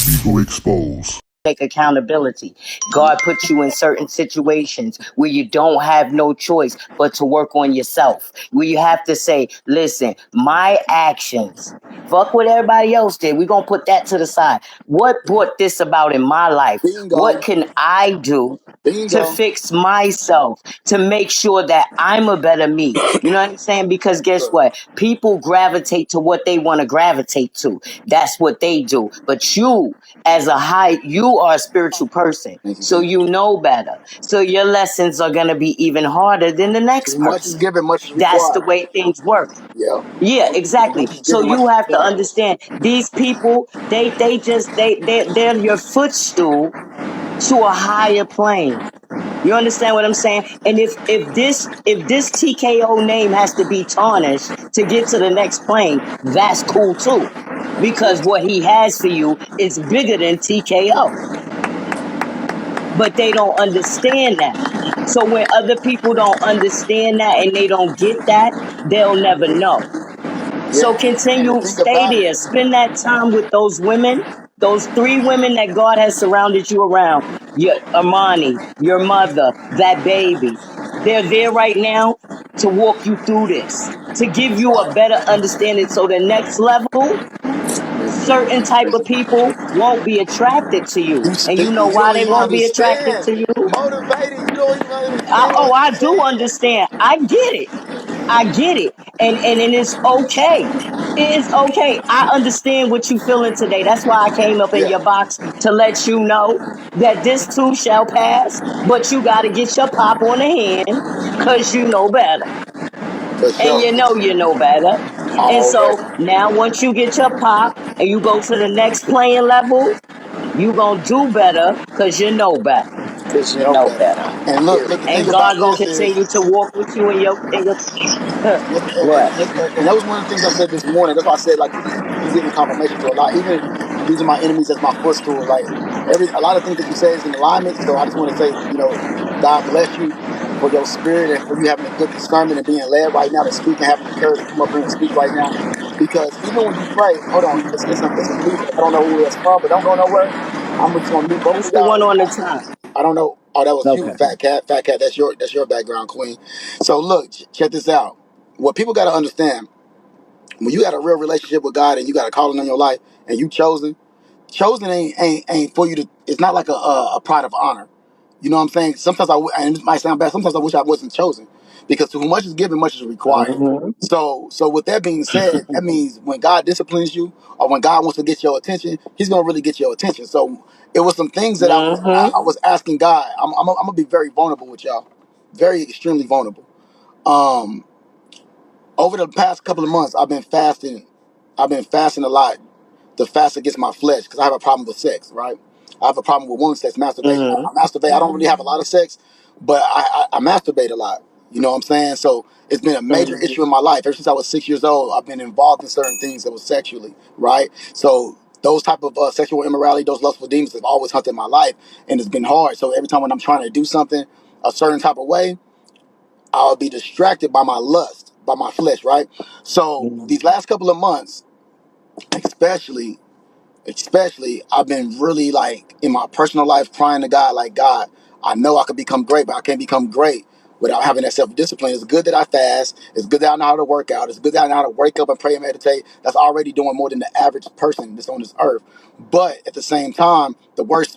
Legal expose. Take accountability. God puts you in certain situations where you don't have no choice but to work on yourself. Where you have to say, listen, my actions, fuck what everybody else did. We're going to put that to the side. What brought this about in my life? What Bingo. can I do to Bingo. fix myself, to make sure that I'm a better me? You know what I'm saying? Because guess Look, what? People gravitate to what they want to gravitate to. That's what they do. But you, as a high, you are a spiritual person. thank you, So thank you. you know better. So your lessons are going to be even harder than the next Too much is person. given, much is That's the required. way things work. Yeah. Yeah, Too exactly. much is So given, much you is have to required. understand these people, they just they're your footstool to a higher plane. You understand what I'm saying? And if this TKO name has to be tarnished to get to the next plane, that's cool too. That's it. Because what he has for you is bigger than TKO. But they don't understand that. So when other people don't understand that and they don't get that, they'll never know. So Yeah, and the continue, thing stay about it, there, spend that time with those women, those three women that God has surrounded you around. Your Amani, your mother, that baby. They're there right now to walk you through this, to give that's you a right. better understanding. So the next level, certain type of people won't be attracted to you. You And you speaking, know you why don't they even won't be attracted understand. to you? Motivated, you don't even understand what I you're do saying. understand. I get it. I get it. And it's okay. It is okay. I understand what you feeling today. That's why I came up in Yeah, your box to let you know that this too shall pass, but you got to get your pop on the hand because you know better. for And sure. you know better. And so Already. now once you get your pop and you go to the next playing level, you going to do better because you know better. Because you You know know better. better. And look, the thing And about God going this to is, continue to walk with you in your what? and that was one of the things I said this morning. That's why I said, like, he's giving confirmation to a lot. Even using my enemies as my footstool, like a lot of things that you say is in alignment. So I just want to say, God bless you for your spirit and for you having a good discernment and being led right now to speak and having the courage to come up here and speak right now. Because even when you pray, hold on, it's some music. I don't know who it's from, but don't go nowhere. I'm just gonna mute both That's of the one y'all. on the top. I don't know. Oh, that was you, Okay. Fat Cat. Fat Cat, that's your background, Queen. So look, check this out. What people got to understand, when you got a real relationship with God and you got a calling on your life and you chosen ain't for you to. It's not like a pride of honor. You know what I'm saying? Sometimes and it might sound bad. Sometimes I wish I wasn't chosen, because to whom much is given, much is required. Mm-hmm. So with that being said, that means when God disciplines you, or when God wants to get your attention, He's gonna really get your attention. So it was some things that Mm-hmm. I was asking God. I'm gonna be very vulnerable with y'all, very extremely vulnerable. Um, Over the past couple of months, I've been fasting. I've been fasting a lot to fast against my flesh because I have a problem with sex, right? I have a problem with one sex, masturbation. Mm-hmm. I masturbate. I don't really have a lot of sex, but I masturbate a lot. You know what I'm saying? So it's been a major Mm-hmm. issue in my life. Ever since I was 6 years old, I've been involved in certain things that was sexually, right? So those type of sexual immorality, those lustful demons have always hunted my life, and it's been hard. So every time when I'm trying to do something a certain type of way, I'll be distracted by my lust, by my flesh, right? So Mm-hmm. these last couple of months, especially I've been really like in my personal life crying to God, like, God, I know I could become great, but I can't become great without having that self-discipline. It's good that I fast. It's good that I know how to work out. It's good that I know how to wake up and pray and meditate. That's already doing more than the average person that's on this earth. But at the same time,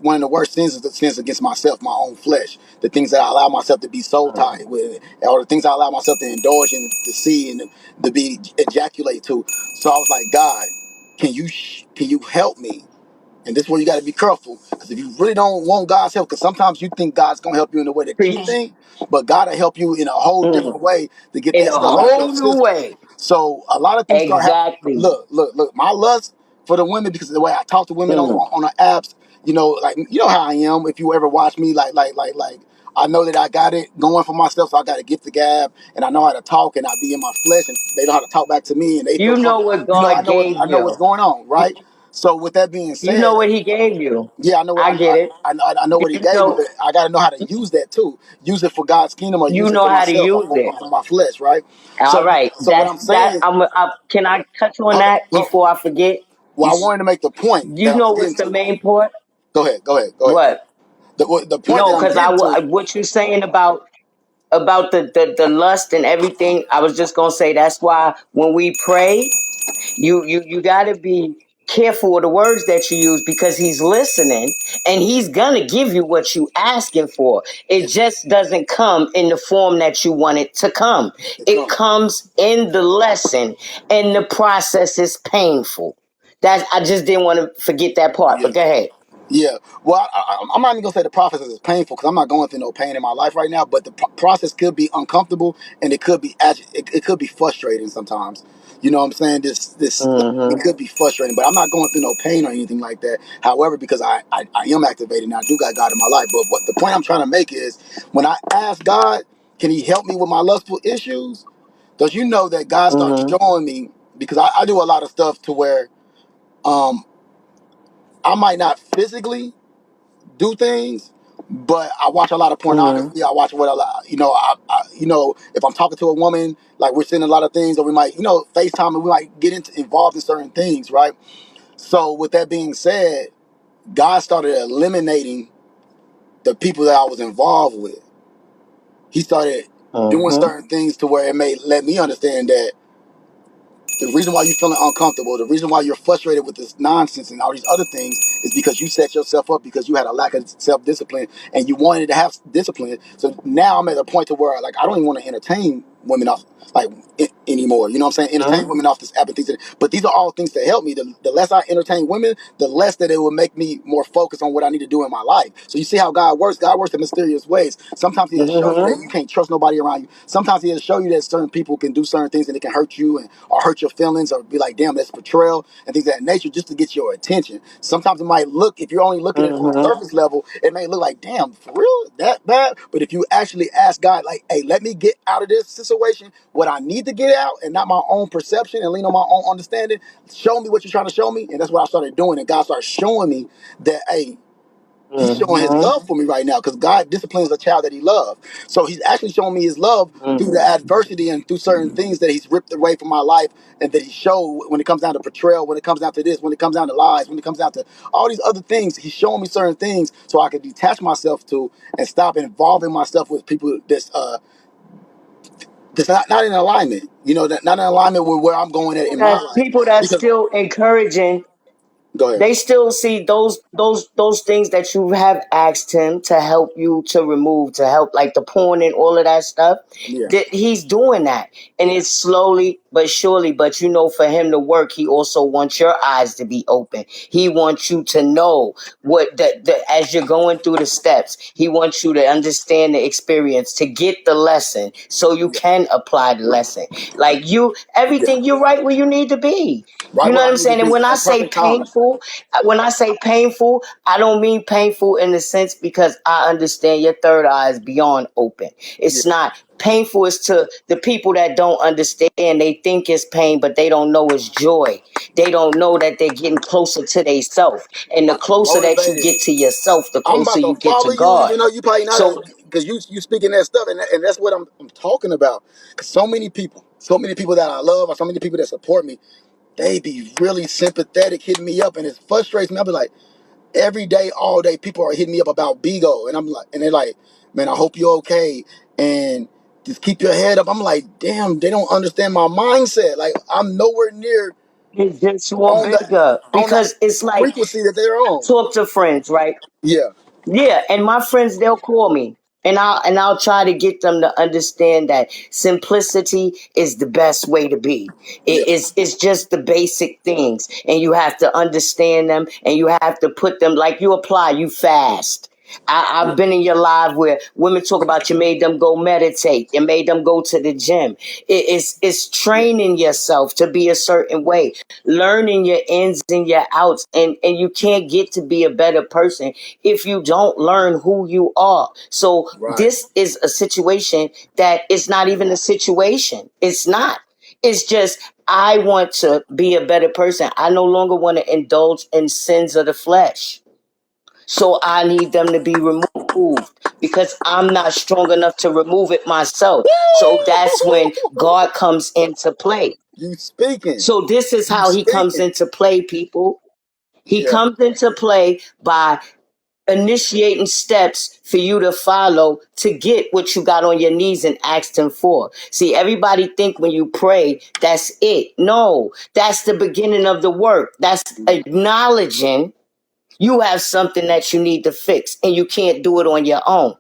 one of the worst sins is the sins against myself, my own flesh. The things that I allow myself to be soul tied with, or the things I allow myself to indulge in, to see, and to be ejaculate to. So I was like, God, can you help me? And this is where you got to be careful, because if you really don't want God's help, because sometimes you think God's gonna help you in the way that you Preach. think, but God will help you in a whole Mm. different way to get In that a stuff out of your whole new system. way. So a lot of things start happening. Exactly. Look. My lust for the women, because of the way I talk to women on Mm. on the apps, like how I am. If you ever watch me, like, I know that I got it going for myself, so I got to get the gab, and I know how to talk, and I be in my flesh, and they know how to talk back to me, and they feel You know comfortable. what God gave I know what's you. going on, right? So with that being You said, know what he gave you. yeah, I know what I get it. I know what he You gave me, know but I got to know how to use that too. Use it for God's kingdom, or you use it know for how to myself, use it. or for my flesh, right? All So right. what That's I'm that saying, can I touch on hold, that hold, before I forget? Well, I wanted to make the point You that I was know getting what's the to. main part? Go ahead. Go ahead. Go ahead. What? The point that No, I'm because getting to. what you saying about the lust and everything. I was just gonna say that's why when we pray, you got to be careful of the words that you use because he's listening and he's gonna give you what you asking for. It just doesn't come in the form that you want it to come. To It come. comes in the lesson, and the process is painful. That I just didn't want to forget that part. Yeah. But go ahead. Yeah. Well, I'm not even gonna say the process is painful because I'm not going through no pain in my life right now. But the process could be uncomfortable and it could be it could be frustrating sometimes. You know what I'm saying? This it Mm-hmm. could be frustrating, but I'm not going through no pain or anything like that. However, because I am activated and I do got God in my life. But what the point I'm trying to make is when I ask God, can He help me with my lustful issues? Does you know that God starts Mm-hmm. showing me because I do a lot of stuff to where um I might not physically do things, but I watch a lot of Mm-hmm. pornography. I watch what a lot, if I'm talking to a woman, like we're seeing a lot of things, or we might, FaceTime, and we might get into involved in certain things, right? So with that being said, God started eliminating the people that I was involved with. He started doing Mm-hmm. certain things to where it may let me understand that the reason why you're feeling uncomfortable, the reason why you're frustrated with this nonsense and all these other things is because you set yourself up because you had a lack of self-discipline and you wanted to have discipline. So now I'm at a point to where like I don't even want to entertain women off like anymore. You know what I'm saying? Entertain women off this app and things. But these are all things that help me. The less I entertain women, the less that it will make me more focused on what I need to do in my life. So you see how God works? God works in mysterious ways. Sometimes He'll show you that Mm-hmm. you can't trust nobody around you. Sometimes He'll show you that certain people can do certain things and it can hurt you and or hurt your feelings or be like, damn, that's betrayal and things of that nature just to get your attention. Sometimes it might look, if you're only looking at it from a Mm-hmm. surface level, it may look like, damn, for real, that bad. But if you actually ask God, like, hey, let me get out of this situation, what I need to get out and not my own perception and lean on my own understanding, show me what you're trying to show me. And that's what I started doing. And God started showing me that, hey, He's showing His Mm-hmm. love for me right now because God disciplines a child that He loves. So He's actually showing me His love through the adversity and through certain things that He's ripped away from my life and that He showed when it comes down to betrayal, when it comes down to this, when it comes down to lies, when it comes down to all these other things. He's showing me certain things so I can detach myself to and stop involving myself with people that's not in alignment. Not in alignment with where I'm going at in my life. People that's Because still encouraging, go ahead. they still see those things that you have asked him to help you to remove, to help like the porn and all of that stuff. Yeah. That he's doing that, and it's slowly but surely. But for him to work, he also wants your eyes to be open. He wants you to know what the as you're going through the steps. He wants you to understand the experience, to get the lesson, so you Yeah. can apply the lesson. Like Yeah. everything, you're right where you need to be. Right You know where what I I'm need to saying? And be when I at say perfect timing. painful, I don't mean painful in the sense because I understand your third eye is beyond open. Yeah. It's not painful. It's to the people that don't understand. They think it's pain, but they don't know it's joy. They don't know that they're getting closer to themselves. And the closer that you Motivated. get to yourself, the I'm about closer to you get follow to you, God. even though you probably not, So because you speaking that stuff, and that's what I'm talking about. Because so many people that I love, or so many people that support me, they be really sympathetic, hitting me up, and it frustrates me. I'll be like, every day, all day, people are hitting me up about Bigo, and I'm like, and they're like, man, I hope you're okay, and just keep your head up. I'm like, damn, they don't understand my mindset. Like I'm nowhere near it gets more on that bigger on that because it's like frequency that they're on. talk to friends, right? Yeah, Yeah, and my friends they'll call me and I'll try to get them to understand that simplicity is the best way to be. yeah, It's just the basic things and you have to understand them and you have to put them like you apply, you fast. I've been in your live where women talk about you made them go meditate, you made them go to the gym. It's yeah. training yourself to be a certain way, learning your ins and your outs, and you can't get to be a better person if you don't learn who you are. So Right. this is a situation that is not even a situation. It's not. It's just I want to be a better person. I no longer want to indulge in sins of the flesh. So I need them to be removed because I'm not strong enough to remove it myself. So that's when God comes into play. You speaking. So this is You how he comes speaking. into play, people. He Yeah. comes into play by initiating steps for you to follow to get what you got on your knees and asked him for. See, everybody think when you pray, that's it. No, that's the beginning of the work. That's acknowledging you have something that you need to fix and you can't do it on your own.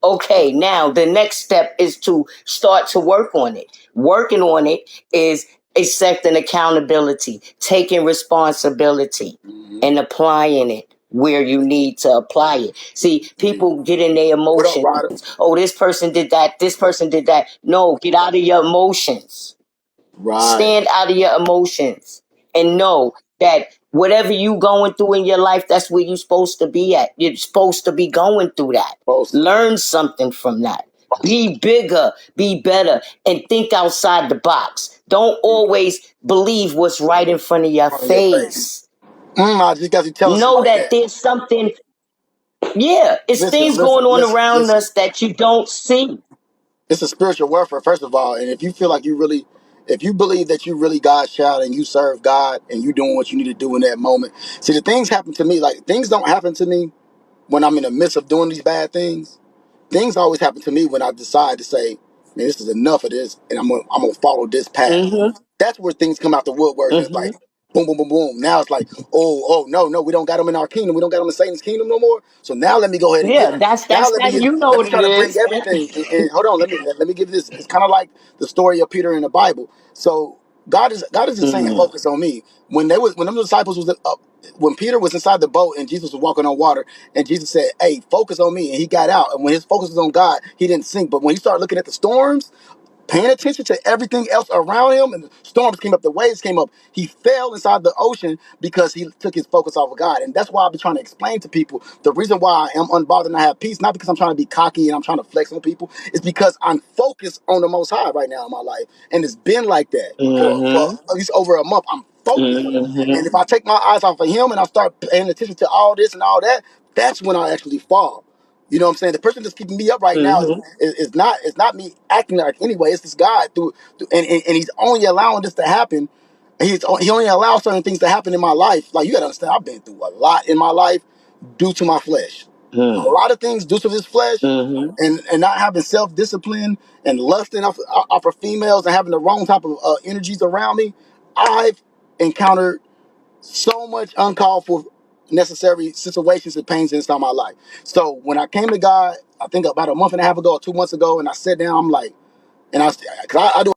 Okay, now the next step is to start to work on it. Working on it is accepting accountability, taking responsibility, Mm-hmm. and applying it where you need to apply it. See, people get in their What up, emotions. Ryder? Oh, this person did that. This person did that. No, get out of your emotions. Right. Stand out of your emotions and know that whatever you going through in your life, that's where you're supposed to be at. You're supposed to be going through that. Supposed to. Learn something from that. Be bigger, be better, and think outside the box. Don't always believe what's right in front of your On your face. face. I just got you telling Know somebody that that. there's something, yeah, it's Listen, things listen, going on listen, around listen. us that you don't see. It's a spiritual warfare, first of all. And if you feel like you really, if you believe that you really God's child and you serve God and you doing what you need to do in that moment. See, the things happen to me, like things don't happen to me when I'm in the midst of doing these bad things. Things always happen to me when I decide to say, man, this is enough of this, and I'm gonna follow this path. Mm-hmm. That's where things come out the woodwork, and it's Mm-hmm. like boom, boom, boom, boom. Now it's like, oh, no, no, we don't got them in our kingdom. We don't got them in Satan's kingdom no more. So now let me go ahead and get. Yeah, that's Now that's that. You know let what me it try to bring is. everything. And hold on, let me give this. It's kind of like the story of Peter in the Bible. So God is just saying Mm. focus on me. When them disciples was up, when Peter was inside the boat and Jesus was walking on water, and Jesus said, "Hey, focus on me," and he got out. And when his focus was on God, he didn't sink. But when he started looking at the storms, paying attention to everything else around him, and the storms came up, the waves came up, he fell inside the ocean because he took his focus off of God. And that's why I've been trying to explain to people the reason why I am unbothered and I have peace, not because I'm trying to be cocky and I'm trying to flex on people, it's because I'm focused on the Most High right now in my life. And it's been like that for Mm-hmm. at least over a month. I'm focused. And Mm-hmm. if I take my eyes off of him and I start paying attention to all this and all that, that's when I actually fall. You know what I'm saying? The person that's keeping me up right now Mm-hmm. is not me acting like anyway. It's this God and he's only allowing this to happen. He only allows certain things to happen in my life. Like you gotta understand, I've been through a lot in my life due to my flesh. A lot of things due to this flesh, Mm-hmm. and not having self discipline and lusting off of females and having the wrong type of energies around me. I've encountered so much uncalled for necessary situations and pains inside my life. So when I came to God, I think about a month and a half ago or 2 months ago, and I sat down, I'm like, and I do